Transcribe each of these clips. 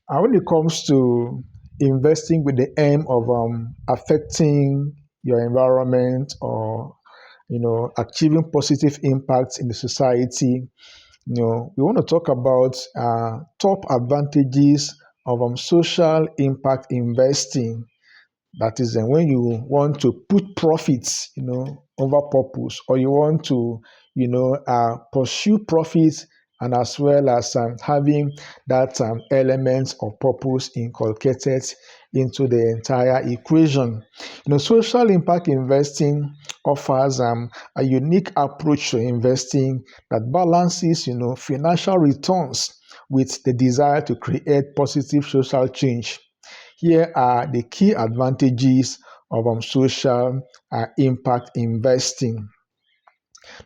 And when it comes to investing with the aim of affecting your environment or achieving positive impacts in the society, we want to talk about top advantages of social impact investing. That is, when you want to put profits, over purpose, or you want to, pursue profits, and as well as having that element of purpose inculcated into the entire equation. Social impact investing offers a unique approach to investing that balances, financial returns with the desire to create positive social change. Here are the key advantages of social impact investing.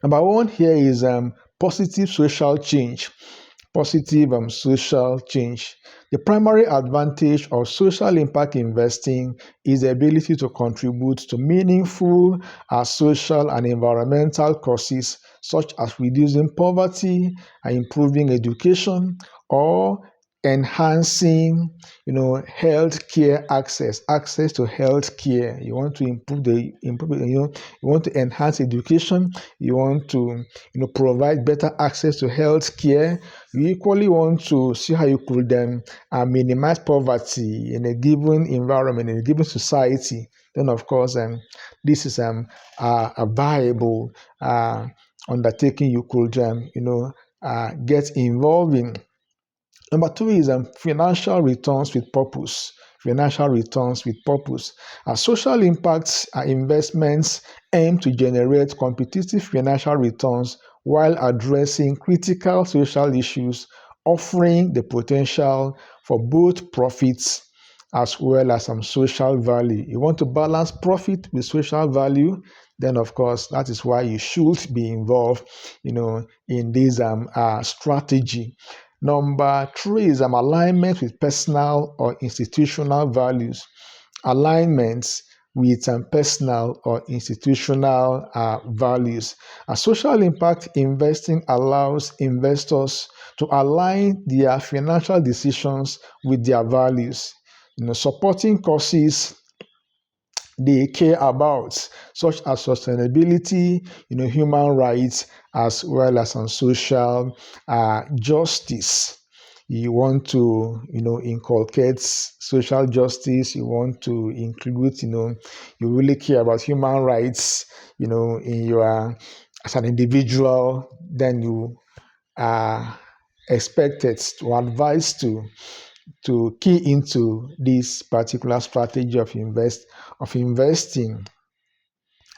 Number one here is positive social change. Positive social change. The primary advantage of social impact investing is the ability to contribute to meaningful social and environmental causes such as reducing poverty and improving education, or enhancing healthcare access to healthcare. You want to you want to enhance education, you want to provide better access to healthcare. You equally want to see how you could minimize poverty in a given environment, in a given society. Then of course this is a viable undertaking you could get involved in. Number two is financial returns with purpose. Financial returns with purpose. Social impacts investments aim to generate competitive financial returns while addressing critical social issues, offering the potential for both profits as well as some social value. You want to balance profit with social value, then of course that is why you should be involved, in this strategy. Number three is alignment with personal or institutional values. Alignments with personal or institutional values. A social impact investing allows investors to align their financial decisions with their values. Supporting causes they care about, such as sustainability, human rights, as well as on social justice. You want to, inculcate social justice. You want to include, you really care about human rights, in your as an individual. Then you are expected to advise to key into this particular strategy of investing.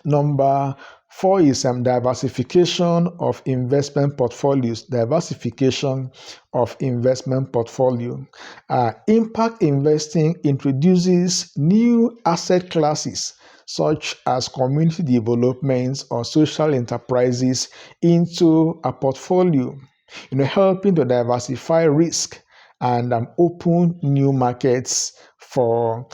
Number four is diversification of investment portfolios. Diversification of investment portfolio. Impact investing introduces new asset classes such as community development or social enterprises into a portfolio, helping to diversify risk and open new markets for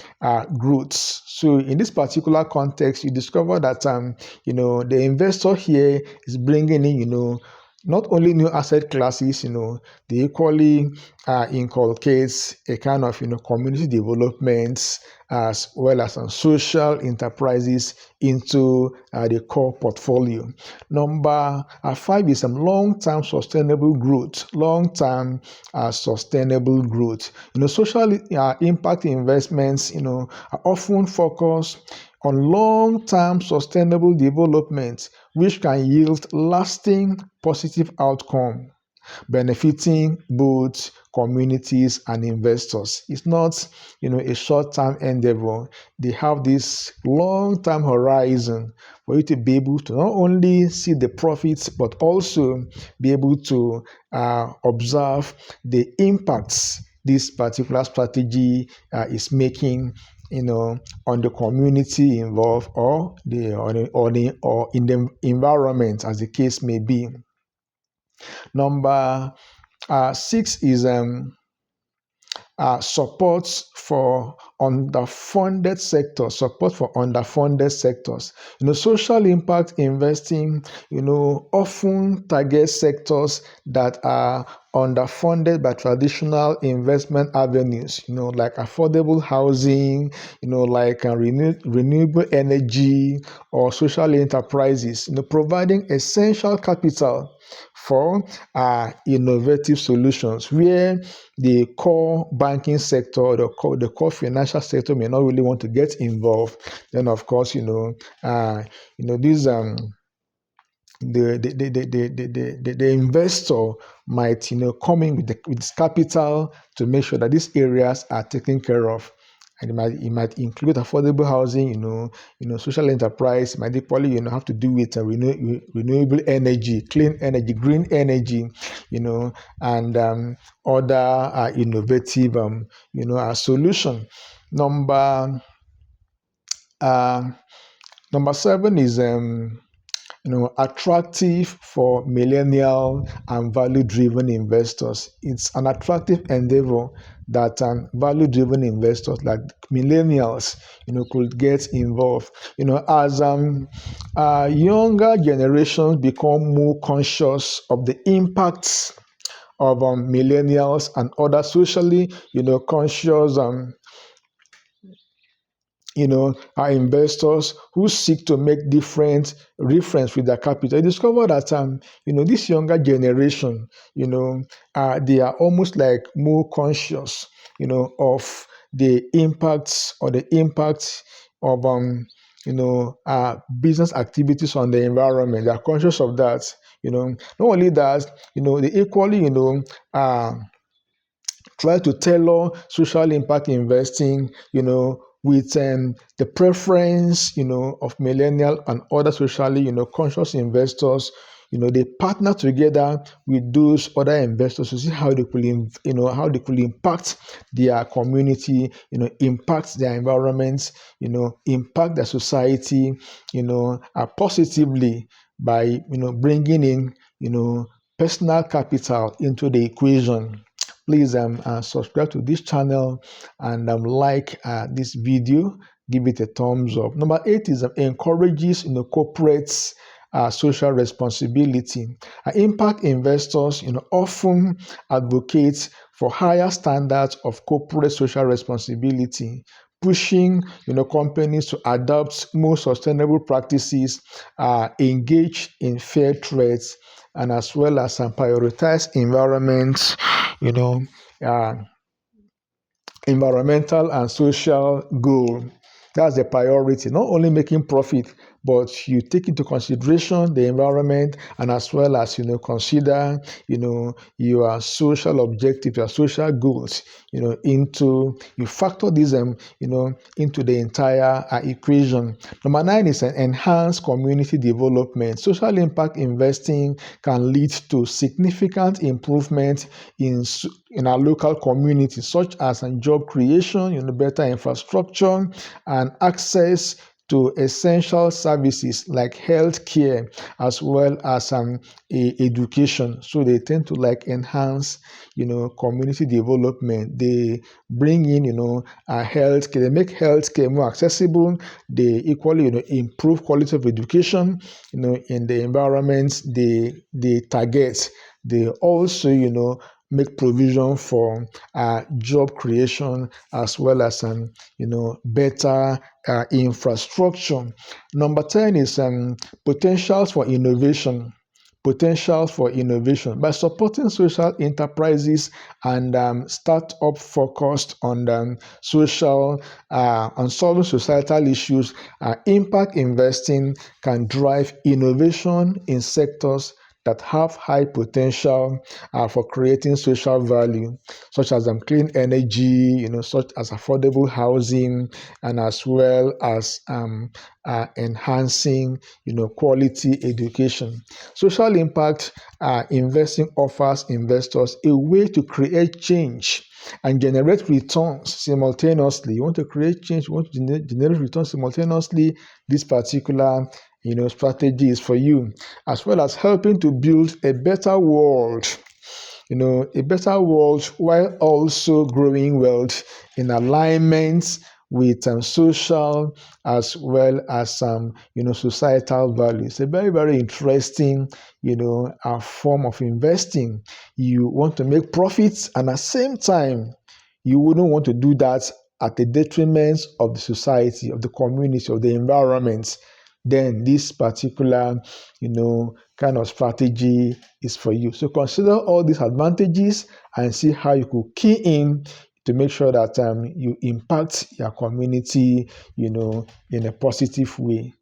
growth. So in this particular context, you discover that the investor here is bringing in not only new asset classes, they equally inculcates a kind of community development as well as social enterprises into the core portfolio. Number five is some long-term sustainable growth. Long-term sustainable growth. Social impact investments, are often focused on long-term sustainable development, which can yield lasting positive outcome, benefiting both communities and investors. It's not, a short-term endeavor. They have this long-term horizon for you to be able to not only see the profits, but also be able to observe the impacts this particular strategy is making, on the community involved, or in the environment, as the case may be. Number six is support for underfunded sectors. Social impact investing, often targets sectors that are underfunded by traditional investment avenues, like affordable housing, like renewable energy or social enterprises, providing essential capital for innovative solutions where the core banking sector or the core financial sector may not really want to get involved. Then of course, these the investor might come in with this capital to make sure that these areas are taken care of. And it might include affordable housing, social enterprise. It might equally, have to do with renewable energy, clean energy, green energy, and other innovative, solution. Number uh, number 7 is attractive for millennial and value-driven investors. It's an attractive endeavor that value-driven investors like millennials, could get involved. As younger generations become more conscious of the impacts of millennials and other socially, conscious are investors who seek to make difference with their capital. I discovered that this younger generation, they are almost like more conscious, of the impacts of business activities on the environment. They are conscious of that. Not only that, they equally, uh, try to tailor social impact investing, with the preference, of millennial and other socially, conscious investors. They partner together with those other investors to see how they could, impact their community, impact their environments, impact their society, positively by, bringing in, personal capital into the equation. Please subscribe to this channel and like this video. Give it a thumbs up. Number 8 is encourages corporates social responsibility. Impact investors often advocate for higher standards of corporate social responsibility, pushing companies to adopt more sustainable practices, engage in fair trades, and as well as prioritize you know, uh, environmental and social goal. That's the priority. Not only making profit, but you take into consideration the environment and as well as consider your social objective, your social goals. You factor these into the entire equation. Number 9 is an enhanced community development. Social impact investing can lead to significant improvement in our local community, such as job creation, better infrastructure, and access to essential services like healthcare as well as education. So they tend to enhance, community development. They bring in, healthcare. They make healthcare more accessible. They equally, improve quality of education, in the environments they target. They also, make provision for job creation as well as better infrastructure. Number 10 is potentials for innovation. By supporting social enterprises and startup focused on on solving societal issues. Impact investing can drive innovation in sectors that have high potential for creating social value, such as clean energy, such as affordable housing, and as well as enhancing, quality education. Social impact investing offers investors a way to create change and generate returns simultaneously. You want to create change, you want to generate returns simultaneously. This particular strategy is for you, as well as helping to build a better world. a better world while also growing wealth in alignment with social as well as societal values. A very, very interesting form of investing. You want to make profits, and at the same time you wouldn't want to do that at the detriment of the society, of the community, of the environment. Then this particular kind of strategy is for you. So consider all these advantages and see how you could key in to make sure that you impact your community in a positive way.